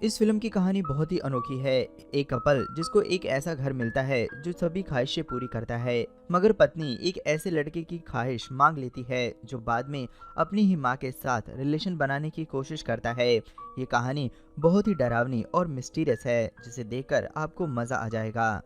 इस फिल्म की कहानी बहुत ही अनोखी है। एक कपल जिसको एक ऐसा घर मिलता है जो सभी ख्वाहिशें पूरी करता है, मगर पत्नी एक ऐसे लड़के की ख्वाहिश मांग लेती है जो बाद में अपनी ही माँ के साथ रिलेशन बनाने की कोशिश करता है। ये कहानी बहुत ही डरावनी और मिस्टीरियस है, जिसे देखकर आपको मजा आ जाएगा।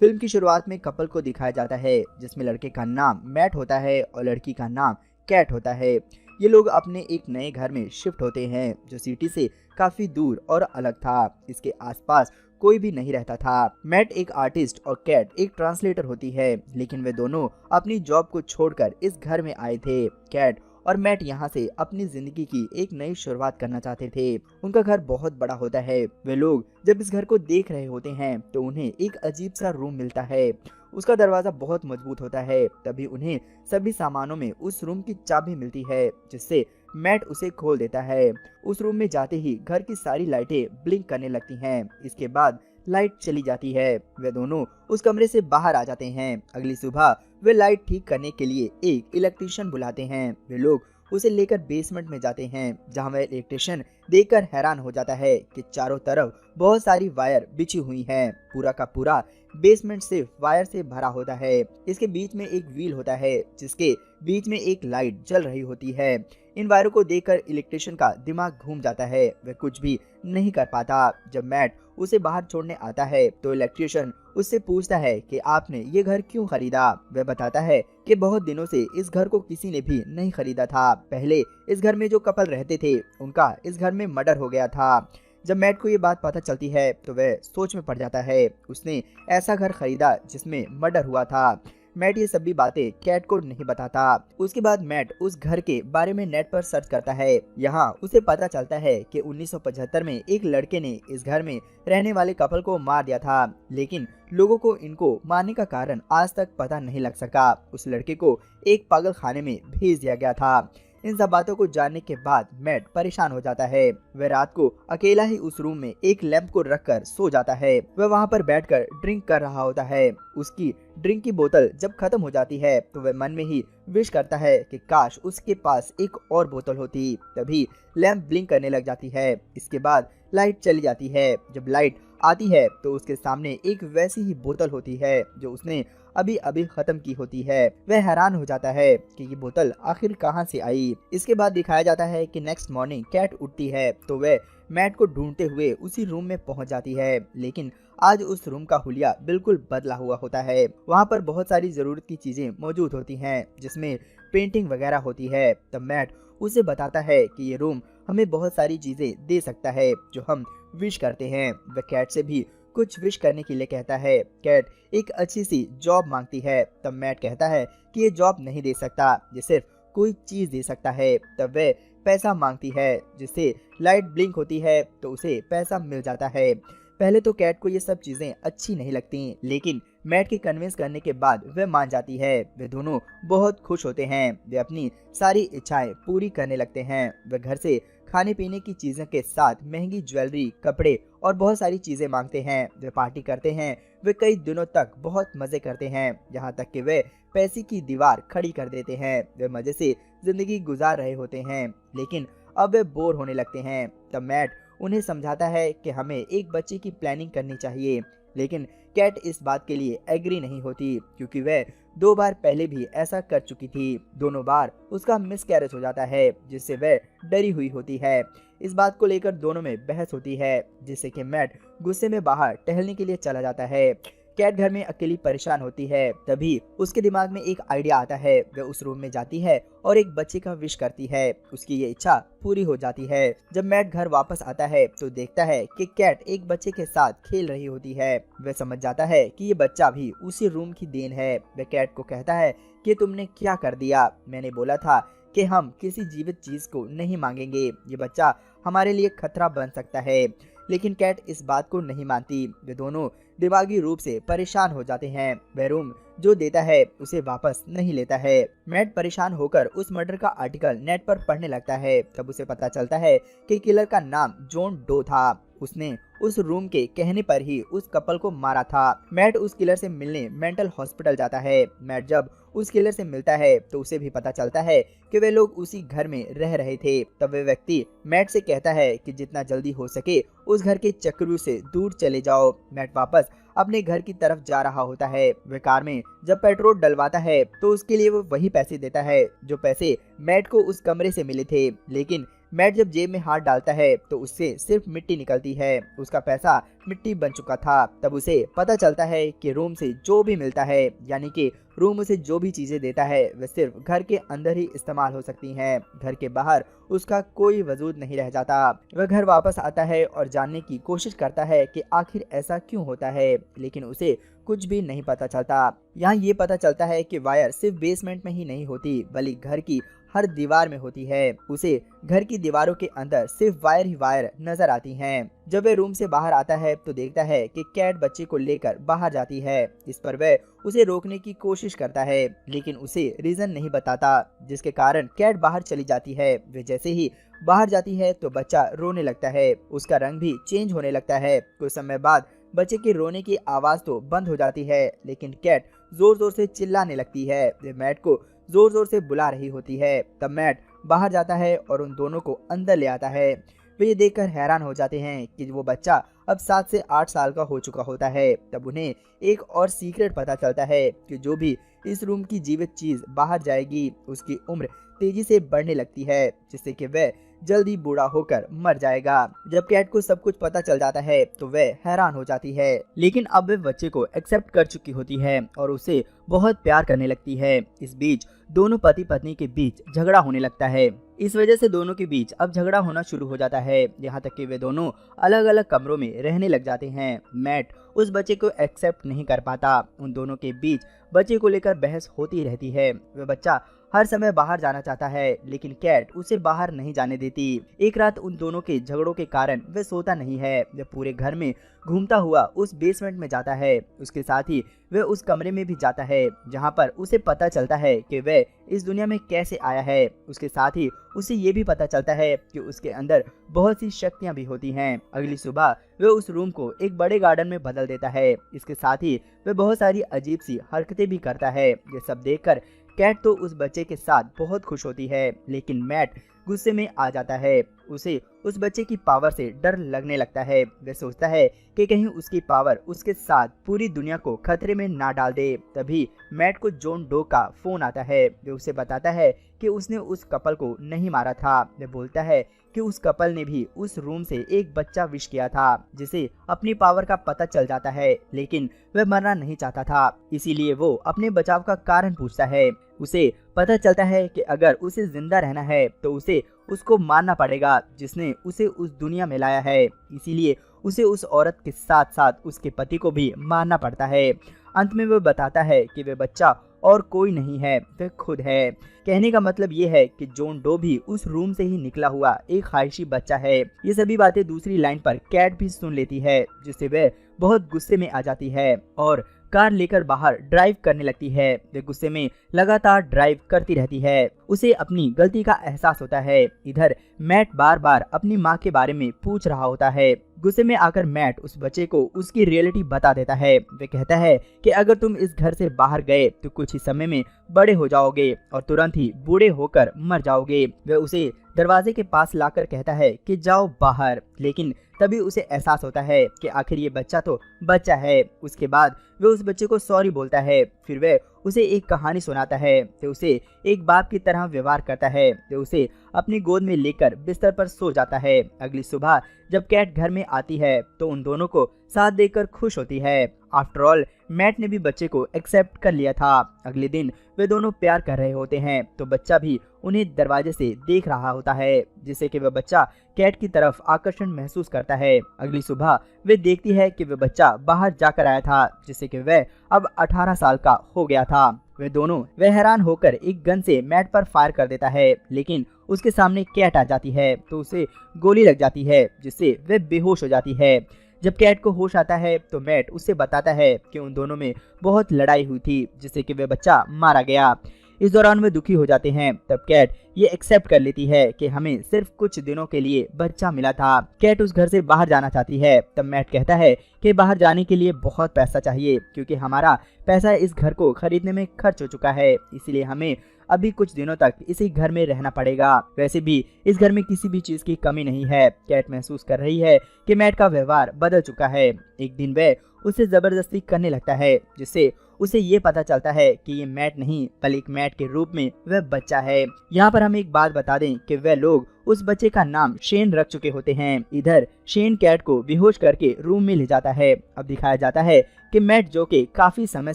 फिल्म की शुरुआत में कपल को दिखाया जाता है जिसमें लड़के का नाम मैट होता है और लड़की का नाम कैट होता है। ये लोग अपने एक नए घर में शिफ्ट होते हैं जो सिटी से काफी दूर और अलग था। इसके आसपास कोई भी नहीं रहता था। मैट एक आर्टिस्ट और कैट एक ट्रांसलेटर होती है, लेकिन वे दोनों अपनी जॉब को छोड़कर इस घर में आए थे। कैट और मैट यहाँ से अपनी जिंदगी की एक नई शुरुआत करना चाहते थे। उनका घर बहुत बड़ा होता है। वे लोग जब इस घर को देख रहे होते हैं तो उन्हें एक अजीब सा रूम मिलता है। उसका दरवाजा बहुत मजबूत होता है। तभी उन्हें सभी सामानों में उस रूम की चाबी मिलती है, जिससे मैट उसे खोल देता है। उस रूम में जाते ही घर की सारी लाइटें ब्लिंक करने लगती हैं। इसके बाद लाइट चली जाती है। वे दोनों उस कमरे से बाहर आ जाते हैं। अगली सुबह वे लाइट ठीक करने के लिए एक इलेक्ट्रिशियन बुलाते हैं। वे लोग उसे लेकर बेसमेंट में जाते हैं, जहां वह इलेक्ट्रिशियन देखकर हैरान हो जाता है कि चारों तरफ बहुत सारी वायर बिछी हुई हैं। पूरा का पूरा बेसमेंट सिर्फ वायर से भरा होता है। इसके बीच में एक व्हील होता है जिसके बीच में एक लाइट जल रही होती है। इन वायरों को देखकर इलेक्ट्रिशियन का दिमाग घूम जाता है। वह कुछ भी नहीं कर पाता। जब मैट उसे बाहर छोड़ने आता है तो इलेक्ट्रिशियन उससे पूछता है कि आपने ये घर क्यों खरीदा। वह बताता है कि बहुत दिनों से इस घर को किसी ने भी नहीं खरीदा था। पहले इस घर में जो कपल रहते थे उनका इस घर में मर्डर हो गया था। जब मैट को ये बात पता चलती है तो वह सोच में पड़ जाता है। उसने ऐसा घर खरीदा जिसमें मर्डर हुआ था। मैट ये सभी बातें कैट को नहीं बताता। उसके बाद मैट उस घर के बारे में नेट पर सर्च करता है। यहाँ उसे पता चलता है कि 1975 में एक लड़के ने इस घर में रहने वाले कपल को मार दिया था, लेकिन लोगों को इनको मारने का कारण आज तक पता नहीं लग सका। उस लड़के को एक पागल खाने में भेज दिया गया था। इन सब बातों को जानने के बाद मैट परेशान हो जाता है। वह रात को अकेला ही उस रूम में एक लैंप को रखकर सो जाता है। वह वहां पर बैठकर ड्रिंक कर रहा होता है। उसकी ड्रिंक की बोतल जब खत्म हो जाती है तो वह मन में ही विश करता है कि काश उसके पास एक और बोतल होती। तभी लैंप ब्लिंक करने लग जाती है। इसके बाद लाइट चली जाती है। जब लाइट आती है तो उसके सामने एक वैसी ही बोतल होती है जो उसने अभी अभी खत्म की होती है। वह हैरान हो जाता है कि ये बोतल आखिर कहां से आई। इसके बाद दिखाया जाता है कि नेक्स्ट मॉर्निंग कैट उठती है तो वह मैट को ढूंढते हुए उसी रूम में पहुंच जाती है, लेकिन आज उस रूम का हुलिया बिल्कुल बदला हुआ होता है। वहां पर बहुत सारी जरूरत की चीजें मौजूद होती हैं, जिसमें पेंटिंग वगैरह होती है। तब मैट उसे बताता है कि ये रूम हमें बहुत सारी चीजें दे सकता है जो हम विश करते हैं। वह कैट से भी कुछ विश करने के लिए कहता है। कैट एक अच्छी सी जॉब मांगती है। तब मैट कहता है कि ये जॉब नहीं दे सकता, ये सिर्फ कोई चीज दे सकता है। तब वह पैसा मांगती है, जिससे लाइट ब्लिंक होती है तो उसे पैसा मिल जाता है। पहले तो कैट को ये सब चीजें अच्छी नहीं लगती, लेकिन मैट के कन्विंस करने के बाद वह मान जाती है। वे दोनों बहुत खुश होते हैं। वे अपनी सारी इच्छाएं पूरी करने लगते हैं। वे घर से खाने पीने की चीजों के साथ महंगी ज्वेलरी, कपड़े और बहुत सारी चीजें मांगते हैं। वे पार्टी करते हैं। वे कई दिनों तक बहुत मजे करते हैं, यहाँ तक कि वे पैसे की दीवार खड़ी कर देते हैं। वे मजे से जिंदगी गुजार रहे होते हैं, लेकिन अब वे बोर होने लगते हैं। तब मैट उन्हें समझाता है कि हमें एक बच्चे की प्लानिंग करनी चाहिए, लेकिन कैट इस बात के लिए एग्री नहीं होती, क्योंकि वह 2 बार पहले भी ऐसा कर चुकी थी। दोनों बार उसका मिसकैरेज हो जाता है, जिससे वह डरी हुई होती है। इस बात को लेकर दोनों में बहस होती है, जिससे कि मैट गुस्से में बाहर टहलने के लिए चला जाता है। कैट घर में अकेली परेशान होती है। तभी उसके दिमाग में एक आइडिया आता है। वह उस रूम में जाती है और एक बच्चे का विश करती है। उसकी ये इच्छा पूरी हो जाती है। जब मैट घर वापस आता है तो देखता है कि कैट एक बच्चे के साथ खेल रही होती है। वह समझ जाता है कि ये बच्चा भी उसी रूम की देन है। वह कैट को कहता है कि तुमने क्या कर दिया। मैंने बोला था कि हम किसी जीवित चीज को नहीं मांगेंगे। ये बच्चा हमारे लिए खतरा बन सकता है, लेकिन कैट इस बात को नहीं मानती। वे दोनों दिमागी रूप से परेशान हो जाते हैं। वह रूम जो देता है उसे वापस नहीं लेता है। मैट परेशान होकर उस मर्डर का आर्टिकल नेट पर पढ़ने लगता है। तब उसे पता चलता है कि किलर का नाम जॉन डो था। उसने उस रूम के कहने पर ही उस कपल को मारा था। मैट उस किलर से मिलने मेंटल हॉस्पिटल जाता है। मैट जब उस किलर से मिलता है तो उसे भी पता चलता है कि वे लोग उसी घर में रह रहे थे। तब वे व्यक्ति मैट से कहता है कि जितना जल्दी हो सके उस घर के चक्रव्यूह से दूर चले जाओ। मैट वापस अपने घर की तरफ जा रहा होता है। वे कार में जब पेट्रोल डलवाता है तो उसके लिए वो वही पैसे देता है जो पैसे मैट को उस कमरे से मिले थे। लेकिन मैट जब जेब में हाथ डालता है तो उससे सिर्फ मिट्टी निकलती है। उसका पैसा मिट्टी बन चुका था। तब उसे पता चलता है कि रूम से जो भी मिलता है, यानी कि रूम उसे जो भी चीजें देता है वे सिर्फ घर के अंदर ही इस्तेमाल हो सकती हैं। घर के बाहर उसका कोई वजूद नहीं रह जाता। वह घर वापस आता है और जानने की कोशिश करता है कि आखिर ऐसा क्यों होता है, लेकिन उसे कुछ भी नहीं पता चलता। यहाँ ये पता चलता है कि वायर सिर्फ बेसमेंट में ही नहीं होती बल्कि घर की हर दीवार में होती है। उसे घर की दीवारों के अंदर सिर्फ वायर ही वायर नजर आती हैं। जब वह रूम से बाहर आता है तो देखता है कि कैट बच्चे को लेकर बाहर जाती है। इस पर वह उसे रोकने की कोशिश करता है लेकिन उसे रीजन नहीं बताता, जिसके कारण कैट बाहर चली जाती है। वे जैसे ही बाहर जाती है तो बच्चा रोने लगता है। उसका रंग भी चेंज होने लगता है। कुछ समय बाद बच्चे के रोने की आवाज तो बंद हो जाती है, लेकिन कैट जोर जोर से चिल्लाने लगती है। वे मैट को जोर जोर से बुला रही होती है। तब मैट बाहर जाता है और उन दोनों को अंदर ले आता है। वे ये देखकर हैरान हो जाते हैं कि वो बच्चा अब 7 से 8 साल का हो चुका होता है। तब उन्हें एक और सीक्रेट पता चलता है कि जो भी इस रूम की जीवित चीज बाहर जाएगी उसकी उम्र तेजी से बढ़ने लगती है, जिससे कि वह जल्दी बूढ़ा होकर मर जाएगा। जब कैट को सब कुछ पता चल जाता है तो वह हैरान हो जाती है, लेकिन अब वह बच्चे को एक्सेप्ट कर चुकी होती है और उसे बहुत प्यार करने लगती है। इस बीच दोनों पति पत्नी के बीच झगड़ा होने लगता है। इस वजह से दोनों के बीच अब झगड़ा होना शुरू हो जाता है, यहाँ तक कि वे दोनों अलग अलग कमरों में रहने लग जाते हैं। मैट उस बच्चे को एक्सेप्ट नहीं कर पाता। उन दोनों के बीच बच्चे को लेकर बहस होती रहती है। वह बच्चा हर समय बाहर जाना चाहता है, लेकिन कैट उसे बाहर नहीं जाने देती। एक रात उन दोनों के झगड़ों के कारण वह सोता नहीं है। वह पूरे घर में घूमता हुआ उस बेसमेंट में जाता है। उसके साथ ही वह उस कमरे में भी जाता है जहां पर उसे पता चलता है कि वह इस दुनिया में कैसे आया है। उसके साथ ही उसे ये भी पता चलता है कि उसके अंदर बहुत सी शक्तियां भी होती हैं। अगली सुबह वह उस रूम को एक बड़े गार्डन में बदल देता है। इसके साथ ही वह बहुत सारी अजीब सी हरकतें भी करता है। ये सब देखकर कैट तो उस बच्चे के साथ बहुत खुश होती है, लेकिन मैट गुस्से में आ जाता है। उसे उस बच्चे की पावर से डर लगने लगता है। वह सोचता है कि कहीं उसकी पावर उसके साथ पूरी दुनिया को खतरे में ना डाल दे। तभी मैट को जॉन डो का फोन आता है। वह उसे बताता है कि उसने उस कपल को नहीं मारा था। वह बोलता है कि उस कपल ने भी उस रूम से एक बच्चा विश किया था, जिसे अपनी पावर का पता चल जाता है, लेकिन वह मरना नहीं चाहता था। इसीलिए वो अपने बचाव का कारण पूछता है। उसे पता चलता है कि अगर उसे जिंदा रहना है तो उसे उसको मारना पड़ेगा जिसने उसे उस दुनिया में लाया है। इसीलिए उसे उस औरत के साथ साथ उसके पति को भी मारना पड़ता है। अंत में वह बताता है कि वह बच्चा और कोई नहीं है, वह खुद है। कहने का मतलब ये है कि जॉन डो भी उस रूम से ही निकला हुआ एक ख्वाहिशी बच्चा है। ये सभी बातें दूसरी लाइन पर कैट भी सुन लेती है, जिससे वह बहुत गुस्से में आ जाती है और कार लेकर बाहर ड्राइव करने लगती है। वे गुस्से में लगातार ड्राइव करती रहती है। उसे अपनी गलती का एहसास होता है। इधर मैट बार बार अपनी माँ के बारे में पूछ रहा होता है। गुस्से में आकर मैट उस बच्चे को उसकी रियलिटी बता देता है। वे कहता है कि अगर तुम इस घर से बाहर गए तो कुछ ही समय में बड़े हो जाओगे और तुरंत ही बूढ़े होकर मर जाओगे। वे उसे दरवाजे के पास लाकर कहता है कि जाओ बाहर, लेकिन तभी उसे एहसास होता है कि आखिर ये बच्चा तो बच्चा है। उसके बाद वह उस बच्चे को सॉरी बोलता है। फिर वह उसे एक कहानी सुनाता है। तो उसे एक बाप की तरह व्यवहार करता है। तो उसे अपनी गोद में लेकर बिस्तर पर सो जाता है। अगली सुबह जब कैट घर में आती है तो उन दोनों को साथ देखकर खुश होती है। आफ्टर ऑल मैट ने भी बच्चे को एक्सेप्ट कर लिया था। अगले दिन वे दोनों प्यार कर रहे होते हैं तो बच्चा भी उन्हें दरवाजे से देख रहा होता है, जिससे कि वह बच्चा कैट की तरफ आकर्षण महसूस करता है। अगली सुबह वे देखती है कि वह बच्चा बाहर जाकर आया था, जिससे कि वह अब 18 साल का हो गया था। वह हैरान होकर एक गन से मैट पर फायर कर देता है, लेकिन उसके सामने कैट आ जाती है तो उसे गोली लग जाती है, जिससे वह बेहोश हो जाती है। जब कैट को होश आता है तो मैट उससे बताता है कि उन दोनों में बहुत लड़ाई हुई थी, जिससे कि वह बच्चा मारा गया। इस दौरान वे दुखी हो जाते हैं। तब कैट ये एक्सेप्ट कर लेती है कि हमें सिर्फ कुछ दिनों के लिए बच्चा मिला था। कैट उस घर से बाहर जाना चाहती है। तब मैट कहता है कि बाहर जाने के लिए बहुत पैसा चाहिए, क्योंकि हमारा पैसा इस घर को खरीदने में खर्च हो चुका है, इसीलिए हमें अभी कुछ दिनों तक इसी घर में रहना पड़ेगा। वैसे भी इस घर में किसी भी चीज की कमी नहीं है। कैट महसूस कर रही है कि मैट का व्यवहार बदल चुका है। एक दिन वह उसे जबरदस्ती करने लगता है, जिससे उसे ये पता चलता है कि ये मैट नहीं बल्कि मैट के रूप में वह बच्चा है। यहाँ पर हम एक बात बता दें कि वह लोग उस बच्चे का नाम शेन रख चुके होते हैं। इधर शेन कैट को बेहोश करके रूम में ले जाता है। अब दिखाया जाता है कि मैट, जो कि काफी समय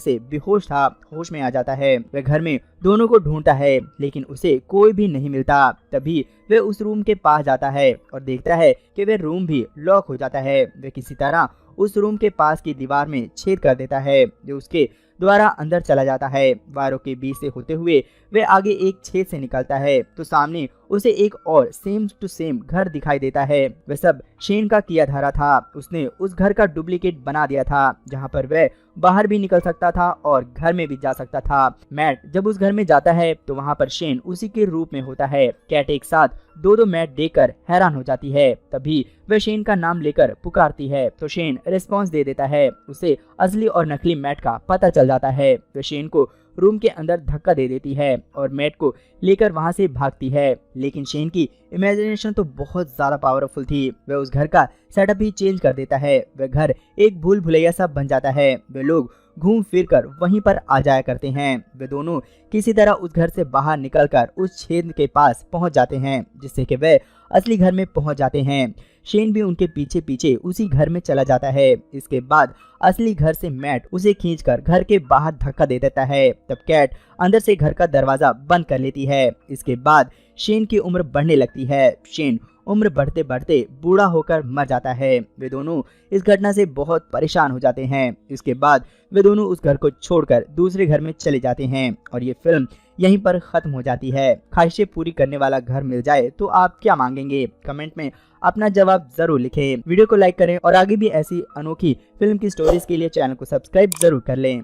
से बेहोश था, होश में आ जाता है। वह घर में दोनों को ढूंढता है, लेकिन उसे कोई भी नहीं मिलता। तभी वह उस रूम के पास जाता है और देखता है कि वह रूम भी लॉक हो जाता है। वह किसी तरह उस रूम के पास की दीवार में छेद कर देता है, जो उसके द्वारा अंदर चला जाता है। वारों के बीच से होते हुए वह आगे एक छेद से निकलता है तो सामने उसे एक और सेम टू सेम घर दिखाई देता है। वह सब शेन का किया धारा था। उसने उस घर का डुप्लीकेट बना दिया था, जहां पर वह बाहर भी निकल सकता था और घर में भी जा सकता था। मैट जब उस घर में जाता है तो वहां पर शेन उसी के रूप में होता है। कैट एक साथ दो मैट देखकर हैरान हो जाती है। तभी वह शेन का नाम लेकर पुकारती है तो शेन रिस्पॉन्स दे देता है। उसे असली और नकली मैट का पता चल जाता है। वह शेन को रूम के अंदर धक्का दे देती है और मैट को लेकर वहां से भागती है। लेकिन शेन की इमेजिनेशन तो बहुत ज्यादा पावरफुल थी। वह उस घर का सेटअप ही चेंज कर देता है। वह घर एक भूल भुलैया सा बन जाता है। वे लोग घूम फिर कर वहीं पर आ जाया करते हैं। वे दोनों किसी तरह उस घर से बाहर निकलकर उस छेद के पास पहुंच जाते हैं, जिससे कि वे असली घर में पहुंच जाते हैं। शेन भी उनके पीछे पीछे उसी घर में चला जाता है। इसके बाद असली घर से मैट उसे खींचकर घर के बाहर धक्का दे देता है। तब कैट अंदर से घर का दरवाजा बंद कर लेती है। इसके बाद शेन की उम्र बढ़ने लगती है। शेन उम्र बढ़ते बढ़ते बूढ़ा होकर मर जाता है। वे दोनों इस घटना से बहुत परेशान हो जाते हैं। इसके बाद वे दोनों उस घर को छोड़कर दूसरे घर में चले जाते हैं और ये फिल्म यहीं पर खत्म हो जाती है। ख्वाहिशें पूरी करने वाला घर मिल जाए तो आप क्या मांगेंगे? कमेंट में अपना जवाब जरूर लिखें। वीडियो को लाइक करें और आगे भी ऐसी अनोखी फिल्म की स्टोरीज के लिए चैनल को सब्सक्राइब जरूर कर लें।